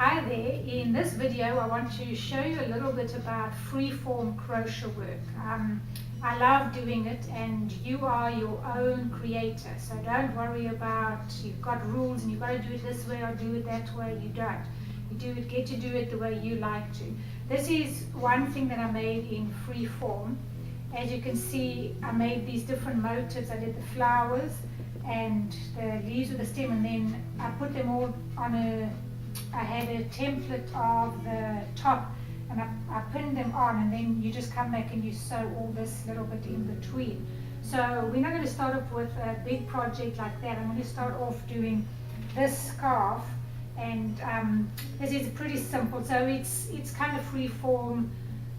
Hi there, in this video I want to show you a little bit about freeform crochet work. I love doing it and you are your own creator, so don't worry about you've got rules and you've got to do it this way or do it that way. You don't. Get to do it the way you like to. This is one thing that I made in freeform. As you can see, I made these different motifs. I did the flowers and the leaves with the stem, and then I put them all on I had a template of the top and I pinned them on, and then you just come back and you sew all this little bit in between. So we're not going to start off with a big project like that. I'm going to start off doing this scarf, and this is pretty simple. So it's kind of free form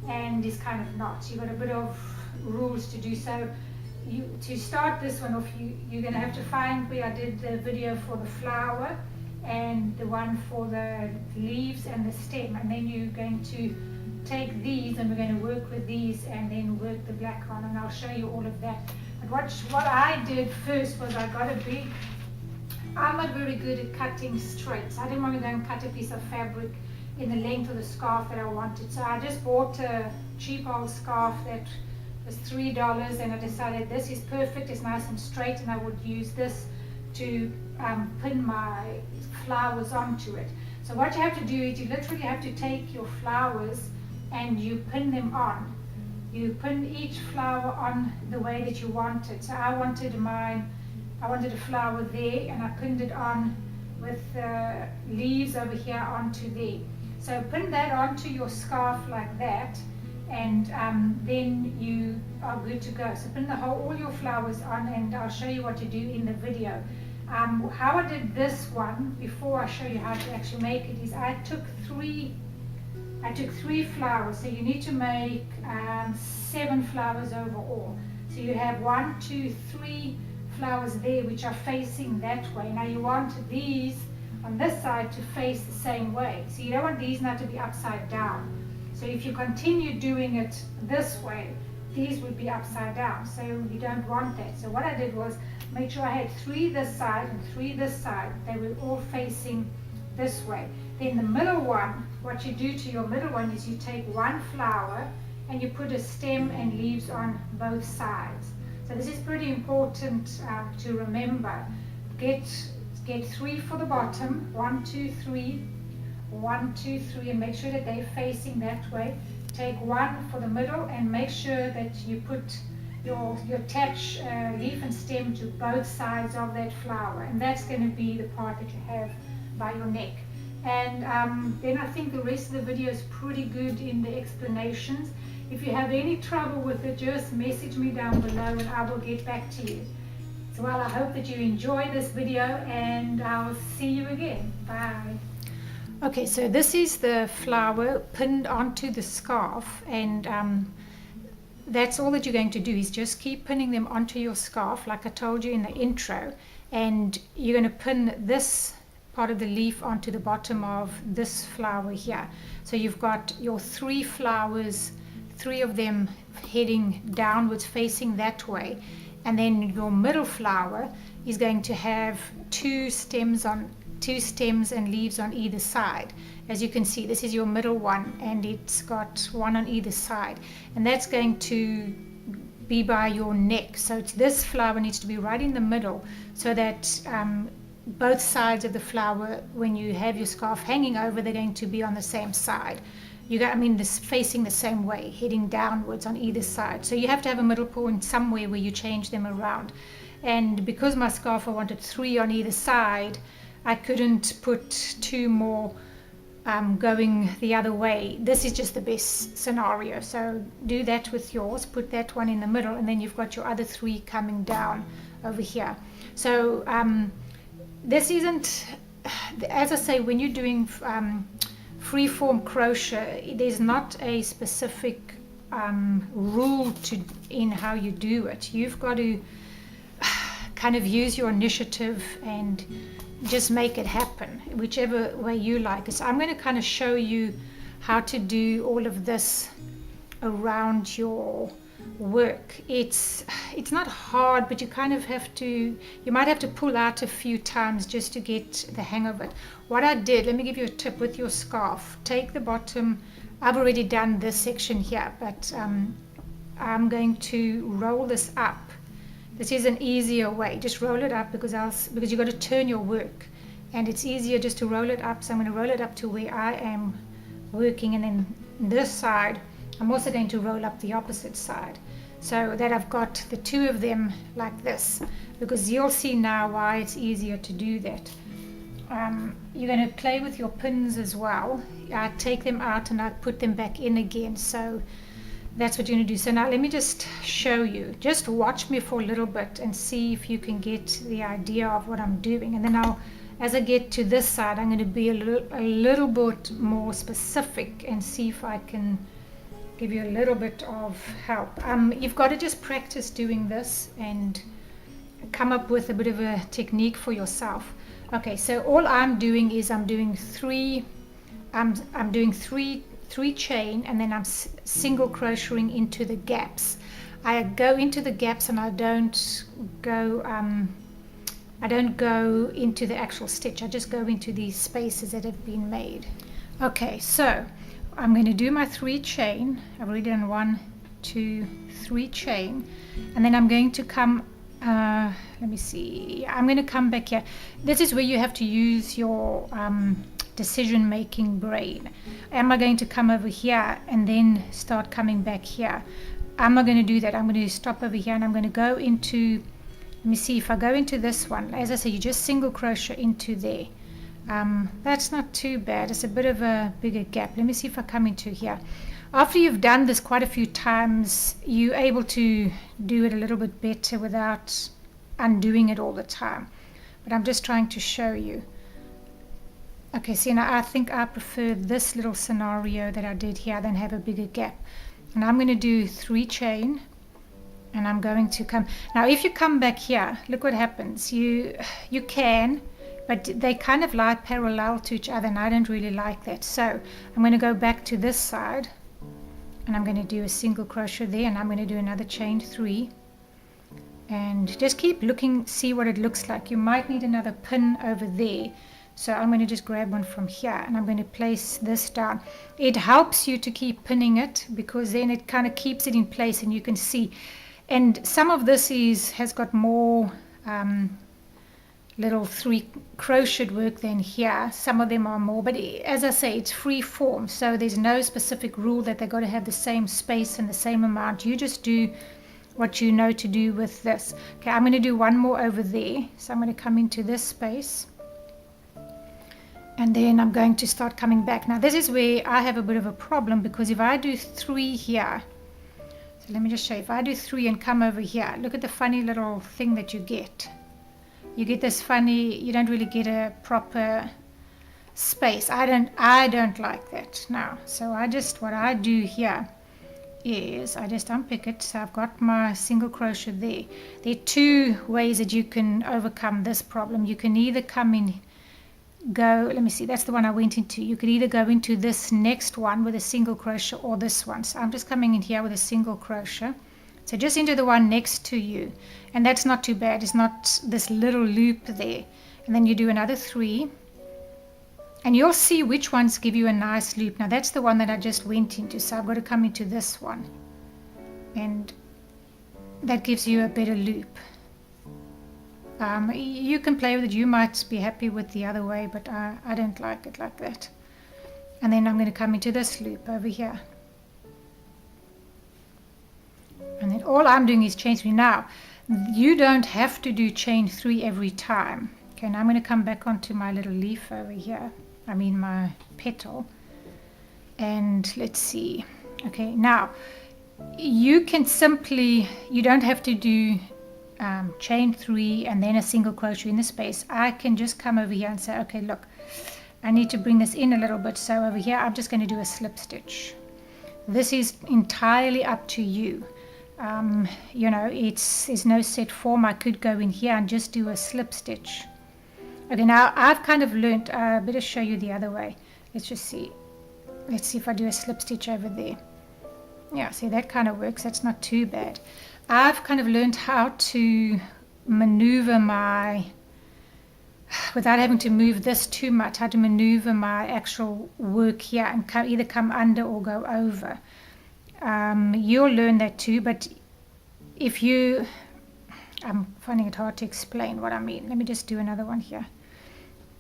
and it's kind of not. You've got a bit of rules to do. So to start this one off, you're going to have to find where I did the video for the flower and the one for the leaves and the stem, and then you're going to take these and we're going to work with these and then work the black on, and I'll show you all of that. But what I did first was I'm not very good at cutting straight, so I didn't want to go and cut a piece of fabric in the length of the scarf that I wanted. So I just bought a cheap old scarf that was $3, and I decided this is perfect, it's nice and straight, and I would use this to pin my flowers onto it. So what you have to do is you literally have to take your flowers and you pin them on. You pin each flower on the way that you want it. So I wanted a flower there, and I pinned it on with the leaves over here onto there. So pin that onto your scarf like that, and then you are good to go. So pin all your flowers on, and I'll show you what to do in the video. How I did this one before I show you how to actually make it is I took three flowers. So you need to make 7 flowers overall. So you have 1, 2, 3 flowers there which are facing that way. Now you want these on this side to face the same way. So you don't want these now to be upside down. So if you continue doing it this way, these would be upside down. So you don't want that. So what I did was make sure I had 3 this side and 3 this side. They were all facing this way. Then the middle one, what you do to your middle one is you take 1 flower and you put a stem and leaves on both sides. So this is pretty important to remember. Get 3 for the bottom, 1, 2, 3, 1, 2, 3, and make sure that they're facing that way. Take 1 for the middle and make sure that you put you attach leaf and stem to both sides of that flower, and that's going to be the part that you have by your neck. And then I think the rest of the video is pretty good in the explanations. If you have any trouble with it, just message me down below and I will get back to you. So well, I hope that you enjoy this video, and I'll see you again. Bye. Okay, so this is the flower pinned onto the scarf, and that's all that you're going to do is just keep pinning them onto your scarf like I told you in the intro, and you're going to pin this part of the leaf onto the bottom of this flower here. So you've got your 3 flowers, 3 of them heading downwards facing that way, and then your middle flower is going to have 2 stems and leaves on either side. As you can see, this is your middle one, and it's got 1 on either side, and that's going to be by your neck. So this flower needs to be right in the middle, so that both sides of the flower, when you have your scarf hanging over, they're going to be on the same side. This facing the same way, heading downwards on either side. So you have to have a middle point somewhere where you change them around. And because my scarf, I wanted 3 on either side, I couldn't put 2 more going the other way. This is just the best scenario. So do that with yours, put that one in the middle, and then you've got your other 3 coming down over here. So this isn't, as I say, when you're doing freeform crochet, there's not a specific rule in how you do it. You've got to kind of use your initiative and just make it happen whichever way you like it. So I'm going to kind of show you how to do all of this around your work. It's not hard, but you kind of have to, you might have to pull out a few times just to get the hang of it. What I did, let me give you a tip with your scarf. Take the bottom, I've already done this section here, but I'm going to roll this up. This is an easier way. Just roll it up because you've got to turn your work, and it's easier just to roll it up. So I'm going to roll it up to where I am working, and then this side I'm also going to roll up the opposite side so that I've got the two of them like this, because you'll see now why it's easier to do that. You're going to play with your pins as well. I take them out and I put them back in again, so that's what you're going to do. So now let me just show you. Just watch me for a little bit and see if you can get the idea of what I'm doing, and then as I get to this side, I'm going to be a little bit more specific and see if I can give you a little bit of help. You've got to just practice doing this and come up with a bit of a technique for yourself. Okay, so all I'm doing is I'm doing three chain, and then I'm single crocheting into the gaps. I go into the gaps and I don't go into the actual stitch. I just go into these spaces that have been made. Okay, so I'm going to do my 3 chain. I've already done 1, 2, 3 chain, and then I'm going to come, let me see, I'm going to come back here. This is where you have to use your decision making brain. Am I going to come over here and then start coming back here? I'm not going to do that. I'm going to stop over here and I'm going to go into, let me see, if I go into this one, as I say, you just single crochet into there. That's not too bad. It's a bit of a bigger gap. Let me see if I come into here. After you've done this quite a few times, you're able to do it a little bit better without undoing it all the time. But I'm just trying to show you. Okay, see, now I think I prefer this little scenario that I did here than have a bigger gap. And I'm going to do 3 chain, and I'm going to come. Now if you come back here, look what happens. You can, but they kind of lie parallel to each other, and I don't really like that. So I'm going to go back to this side, and I'm going to do a single crochet there, and I'm going to do another chain 3, and just keep looking, see what it looks like. You might need another pin over there, so I'm going to just grab one from here, and I'm going to place this down. It helps you to keep pinning it, because then it kind of keeps it in place and you can see. And some of this has got more little 3 crocheted work than here. Some of them are more, but as I say, it's free form, so there's no specific rule that they've got to have the same space and the same amount. You just do what you know to do with this. Okay, I'm going to do one more over there, so I'm going to come into this space, and then I'm going to start coming back. Now this is where I have a bit of a problem, because if I do 3 here, so let me just show you. If I do 3 and come over here, look at the funny little thing that you get. You get this funny, you don't really get a proper space. I don't like that now. So what I do here is I just unpick it. So I've got my single crochet there. There are 2 ways that you can overcome this problem. You can either come in, let me see, that's the one I went into. You could either go into this next one with a single crochet, or this one. So I'm just coming in here with a single crochet. So just into the one next to you, and that's not too bad. It's not this little loop there. And then you do another 3, and you'll see which ones give you a nice loop. Now that's the one that I just went into, so I've got to come into this one, and that gives you a better loop. You can play with it. You might be happy with the other way, but I don't like it like that. And then I'm going to come into this loop over here, and then all I'm doing is chain 3. Now you don't have to do chain 3 every time. Okay, now I'm going to come back onto my little leaf over here, I mean my petal, and let's see. Okay, now you can simply, you don't have to do chain 3 and then a single crochet in the space. I can just come over here and say, okay, look, I need to bring this in a little bit, so over here I'm just going to do a slip stitch. This is entirely up to you. You know, there's no set form. I could go in here and just do a slip stitch. Okay, now I've kind of learned, I better show you the other way. Let's just see. Let's see if I do a slip stitch over there. Yeah, see, that kind of works. That's not too bad. I've kind of learned how to maneuver my, without having to move this too much, how to maneuver my actual work here and either come under or go over. You'll learn that too, but if you, I'm finding it hard to explain what I mean. Let me just do another one here.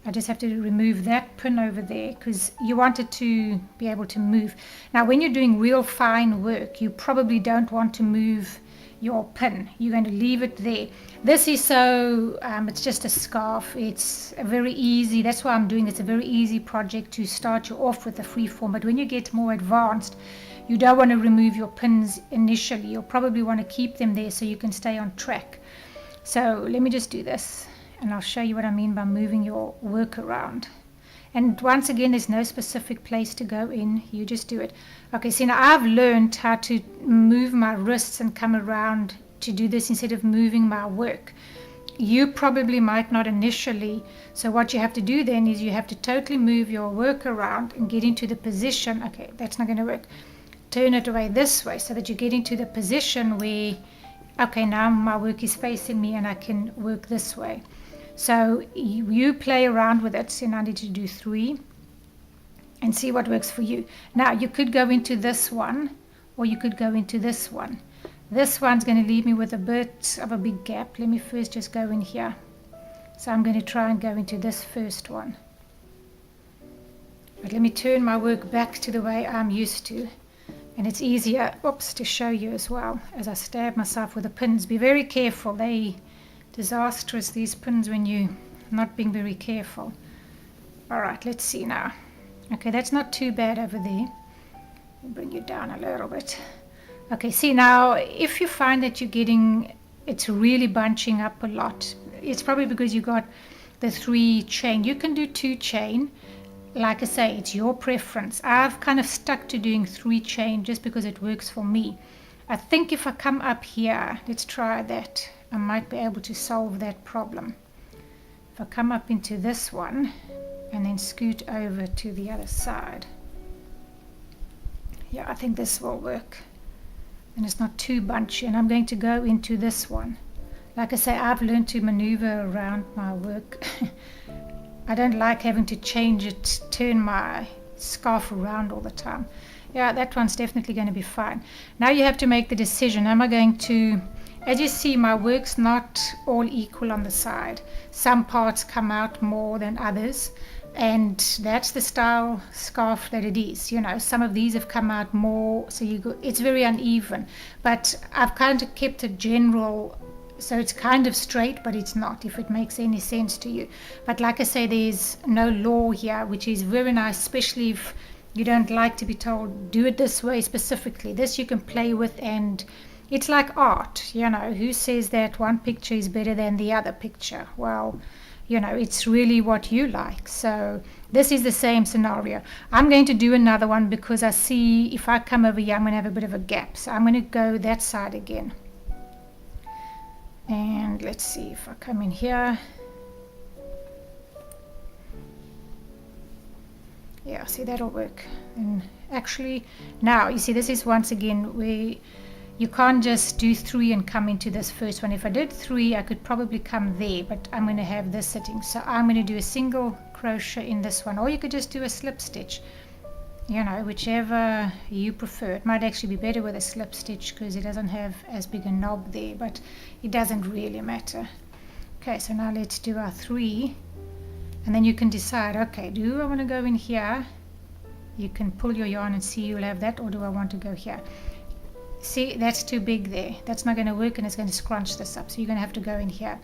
I just have to remove that pin over there because you want it to be able to move. Now when you're doing real fine work, you probably don't want to move your pin. You're going to leave it there. This is so, it's just a scarf. It's a very easy, that's why I'm doing it's a very easy project to start you off with the freeform. But when you get more advanced, you don't want to remove your pins initially. You'll probably want to keep them there so you can stay on track. So let me just do this. And I'll show you what I mean by moving your work around. And once again, there's no specific place to go in. You just do it. Okay, see, now I've learned how to move my wrists and come around to do this instead of moving my work. You probably might not initially. So what you have to do then is you have to totally move your work around and get into the position. Okay, that's not going to work. Turn it away this way so that you get into the position where, okay, now my work is facing me and I can work this way. So you play around with it, and I need to do 3 and see what works for you. Now you could go into this one or you could go into this one. This one's going to leave me with a bit of a big gap. Let me first just go in here. So I'm going to try and go into this first one. But let me turn my work back to the way I'm used to. And it's easier, to show you as well as I stab myself with the pins. Be very careful. They disastrous, these pins, when you're not being very careful. All right, let's see now. Okay, that's not too bad over there. I'll bring you down a little bit. Okay, see now, if you find that it's really bunching up a lot, it's probably because you got the 3 chain. You can do 2 chain. Like I say, it's your preference. I've kind of stuck to doing 3 chain just because it works for me. I think if I come up here, let's try that. I might be able to solve that problem. If I come up into this one and then scoot over to the other side. Yeah, I think this will work. And it's not too bunchy. And I'm going to go into this one. Like I say, I've learned to maneuver around my work. I don't like having to change it, turn my scarf around all the time. Yeah, that one's definitely going to be fine. Now you have to make the decision. Am I going to, as you see, my work's not all equal on the side. Some parts come out more than others, and that's the style scarf that it is. You know, some of these have come out more, so it's very uneven. But I've kind of kept it general, so it's kind of straight, but it's not, if it makes any sense to you. But like I say, there's no law here, which is very nice, especially if you don't like to be told, do it this way specifically. This you can play with, and it's like art, you know. Who says that one picture is better than the other picture? Well, you know, it's really what you like. So this is the same scenario. I'm going to do another one because I see if I come over here, I'm going to have a bit of a gap. So I'm going to go that side again. And let's see if I come in here. Yeah, see, that'll work. And actually, now, you see, this is once again where you can't just do 3 and come into this first one. If I did 3, I could probably come there, but I'm going to have this sitting. So I'm going to do a single crochet in this one, or you could just do a slip stitch. You know, whichever you prefer. It might actually be better with a slip stitch because it doesn't have as big a knob there, but it doesn't really matter. Okay, so now let's do our 3. And then you can decide, okay, do I want to go in here? You can pull your yarn and see you'll have that, or do I want to go here? See, that's too big there. That's not going to work, and it's going to scrunch this up. So you're going to have to go in here.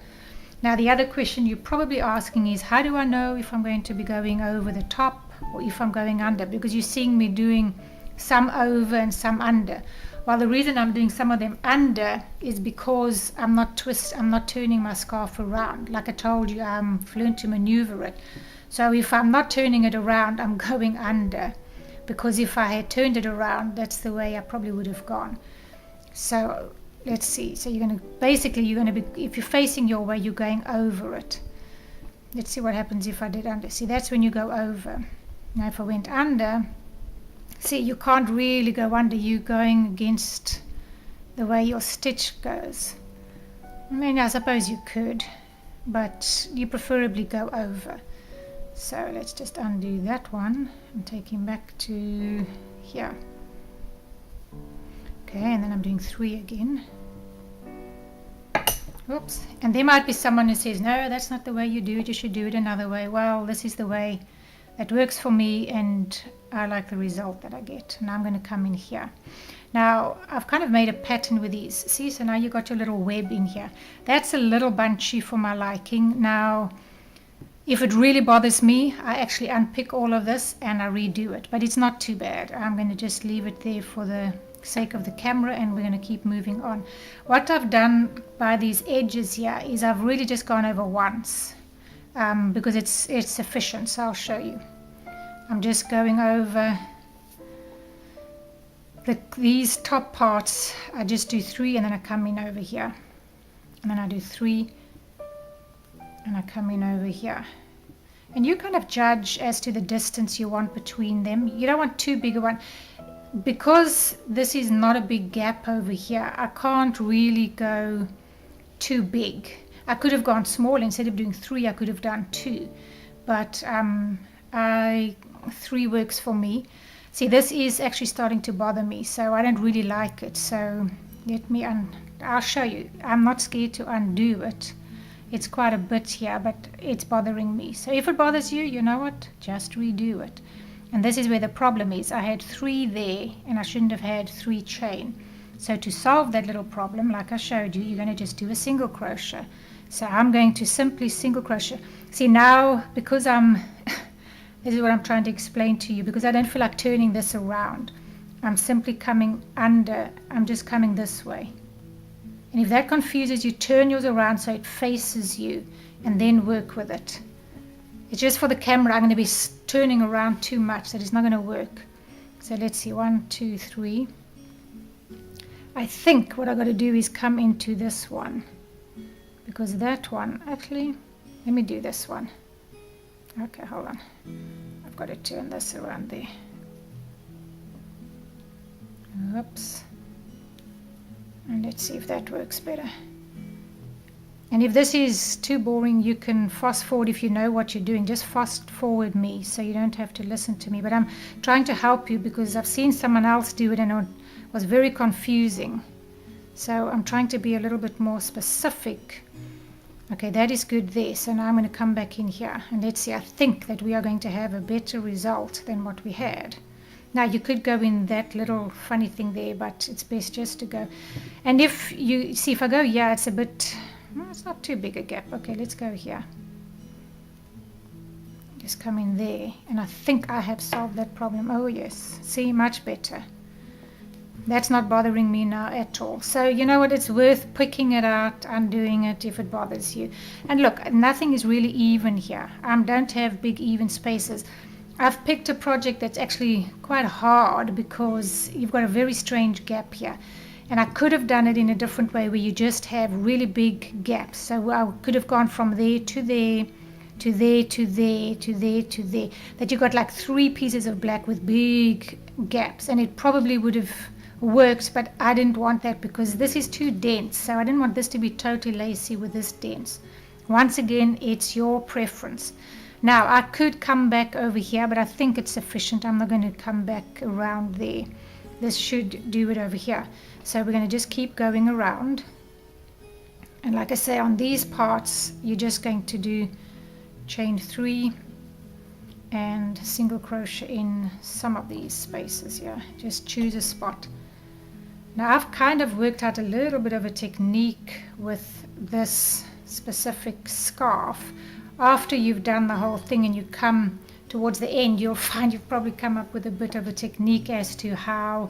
Now, the other question you're probably asking is, how do I know if I'm going to be going over the top or if I'm going under? Because you're seeing me doing some over and some under. Well, the reason I'm doing some of them under is because I'm not turning my scarf around. Like I told you, I'm learned to maneuver it. So if I'm not turning it around, I'm going under. Because if I had turned it around, that's the way I probably would have gone. So let's see. So you're going to be, if you're facing your way, you're going over it. Let's see what happens if I did under. See, that's when you go over. Now if I went under, see, you can't really go under, you going against the way your stitch goes. I mean, I suppose you could, but you preferably go over. So let's just undo that one and take him back to here. Okay, and then I'm doing 3 again. Oops. And there might be someone who says, no, that's not the way you do it, you should do it another way. Well, this is the way that works for me, and I like the result that I get. And I'm going to come in here. Now, I've kind of made a pattern with these. See, so now you got your little web in here. That's a little bunchy for my liking. Now, if it really bothers me, I actually unpick all of this and I redo it. But it's not too bad. I'm going to just leave it there for the sake of the camera, and we're going to keep moving on. What I've done by these edges here is I've really just gone over once because it's sufficient. So I'll show you. I'm just going over these top parts. I just do 3 and then I come in over here, and then I do 3 and I come in over here. And you kind of judge as to the distance you want between them. You don't want too big a one. Because this is not a big gap over here, I can't really go too big. I could have gone small. Instead of doing 3, I could have done 2. But 3 works for me. See, this is actually starting to bother me, so I don't really like it. So let me I'll show you. I'm not scared to undo it. It's quite a bit here, but it's bothering me. So if it bothers you, you know what? Just redo it. And this is where the problem is. I had 3 there, and I shouldn't have had 3 chain. So to solve that little problem, like I showed you, you're going to just do a single crochet. So I'm going to simply single crochet. See, now, because this is what I'm trying to explain to you, because I don't feel like turning this around. I'm simply coming under. I'm just coming this way. And if that confuses you, turn yours around so it faces you, and then work with it. It's just for the camera, I'm going to be turning around too much, that it's not going to work. So let's see, 1, 2, 3. I think what I've got to do is come into this one, because that one, actually, let me do this one. Okay, hold on. I've got to turn this around there. Oops. And let's see if that works better. And if this is too boring, you can fast forward if you know what you're doing. Just fast forward me so you don't have to listen to me. But I'm trying to help you because I've seen someone else do it and it was very confusing. So I'm trying to be a little bit more specific. Okay, that is good there. So now I'm going to come back in here. And let's see, I think that we are going to have a better result than what we had. Now you could go in that little funny thing there, but it's best just to go. And if you see, if I go here, it's a bit... well, it's not too big a gap. Okay, let's go here. Just come in there. And I think I have solved that problem. Oh, yes. See, much better. That's not bothering me now at all. So, you know what? It's worth picking it out, undoing it if it bothers you. And look, nothing is really even here. I don't have big even spaces. I've picked a project that's actually quite hard because you've got a very strange gap here. And I could have done it in a different way where you just have really big gaps. So I could have gone from there to there, to there, to there, to there, to there. That you got like 3 pieces of black with big gaps. And it probably would have worked, but I didn't want that because this is too dense. So I didn't want this to be totally lacy with this dense. Once again, it's your preference. Now, I could come back over here, but I think it's sufficient. I'm not going to come back around there. This should do it over here. So we're going to just keep going around. And like I say, on these parts, you're just going to do chain 3 and single crochet in some of these spaces here. Just choose a spot. Now, I've kind of worked out a little bit of a technique with this specific scarf. After you've done the whole thing and you come towards the end, you'll find you've probably come up with a bit of a technique as to how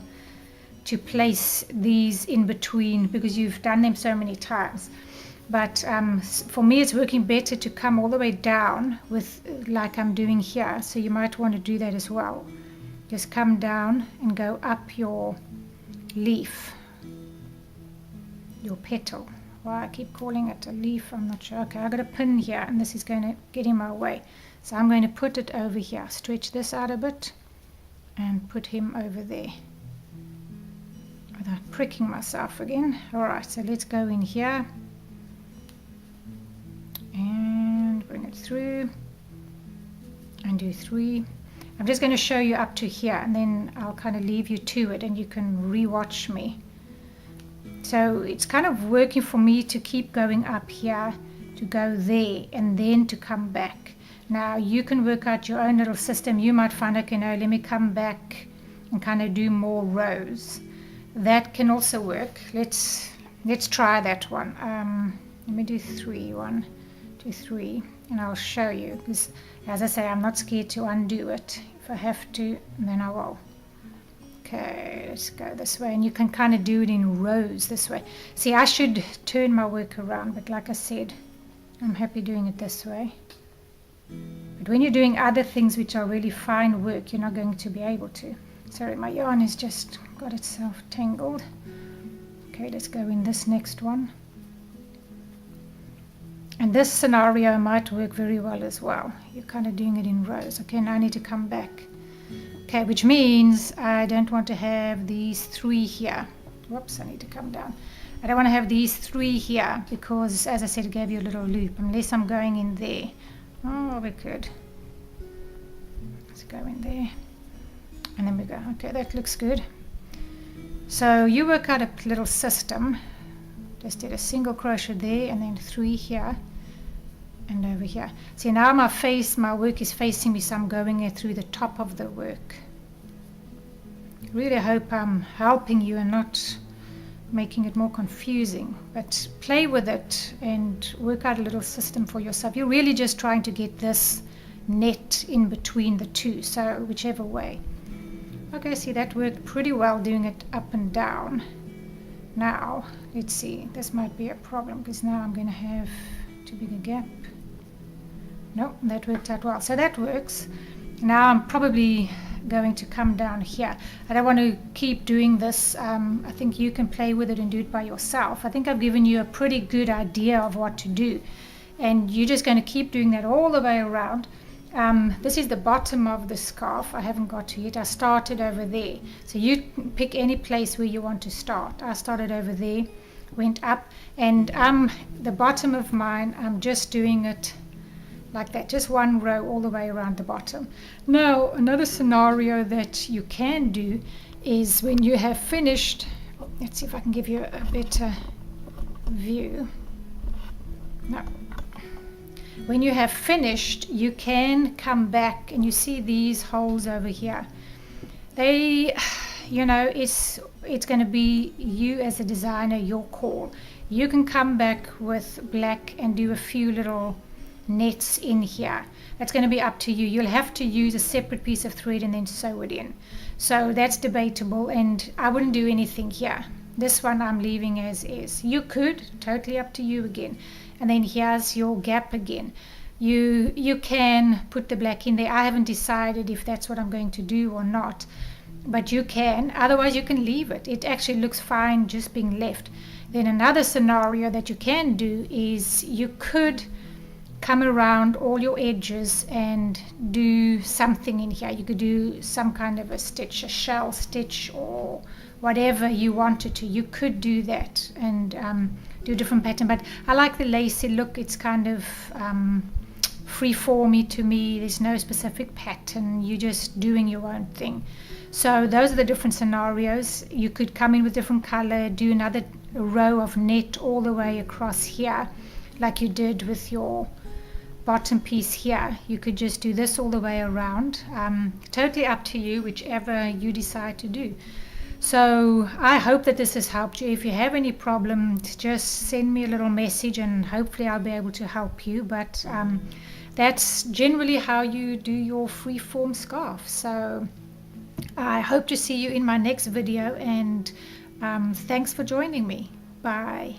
to place these in between because you've done them so many times. But for me, it's working better to come all the way down with like I'm doing here. So you might want to do that as well. Just come down and go up your leaf, your petal. Why I keep calling it a leaf, I'm not sure. Okay, I've got a pin here and this is going to get in my way. So I'm going to put it over here. Stretch this out a bit and put him over there without pricking myself again. Alright, so let's go in here and bring it through and do 3. I'm just going to show you up to here, and then I'll kind of leave you to it and you can re-watch me. So it's kind of working for me to keep going up here, to go there, and then to come back. Now you can work out your own little system. You might find, okay, no, let me come back and kind of do more rows. That can also work. Let's try that one. Let me do 3. 1, 2, 3, and I'll show you, because as I say, I'm not scared to undo it. If I have to, then I will. Okay, let's go this way, and you can kind of do it in rows this way. See, I should turn my work around, but like I said, I'm happy doing it this way. But when you're doing other things which are really fine work, you're not going to be able to. Sorry, my yarn has just got itself tangled. Okay, let's go in this next one. And this scenario might work very well as well. You're kind of doing it in rows. Okay, now I need to come back. Okay, which means I don't want to have these 3 here. Whoops, I need to come down. I don't want to have these 3 here because, as I said, it gave you a little loop, unless I'm going in there. Oh, we could. Let's go in there. And then we go. Okay, that looks good. So you work out a little system. Just did a single crochet there, and then 3 here and over here. See, now my work is facing me, so I'm going through the top of the work. Really hope I'm helping you and not making it more confusing, but play with it and work out a little system for yourself. You're really just trying to get this net in between the 2, so whichever way. Okay, see, that worked pretty well doing it up and down. Now let's see, this might be a problem because now I'm going to have too big a gap. No, that worked out well, so that works. Now I'm probably going to come down here. I don't want to keep doing this. I think you can play with it and do it by yourself. I think I've given you a pretty good idea of what to do, and you're just going to keep doing that all the way around. This is the bottom of the scarf. I haven't got to yet. I started over there, so you pick any place where you want to start. I started over there, went up, and the bottom of mine, I'm just doing it like that, just 1 row all the way around the bottom. Now another scenario that you can do is when you have finished, let's see if I can give you a better view. No. When you have finished, you can come back, and you see these holes over here. They, you know, it's going to be you as a designer, your call. You can come back with black and do a few little nets in here. That's going to be up to you. You'll have to use a separate piece of thread and then sew it in. So that's debatable, and I wouldn't do anything here. This one I'm leaving as is. You could, totally up to you again. And then here's your gap again. You can put the black in there. I haven't decided if that's what I'm going to do or not, but you can. Otherwise you can leave it. It actually looks fine just being left. Then another scenario that you can do is you could come around all your edges and do something in here. You could do some kind of a stitch, a shell stitch, or whatever you wanted to. You could do that and do a different pattern, but I like the lacy look. It's kind of free-formy to me. There's no specific pattern. You're just doing your own thing. So those are the different scenarios. You could come in with different color, do another row of net all the way across here like you did with your bottom piece here. You could just do this all the way around. Totally up to you, whichever you decide to do. So I hope that this has helped you. If you have any problems, just send me a little message and hopefully I'll be able to help you. But that's generally how you do your freeform scarf. So I hope to see you in my next video, and thanks for joining me. Bye.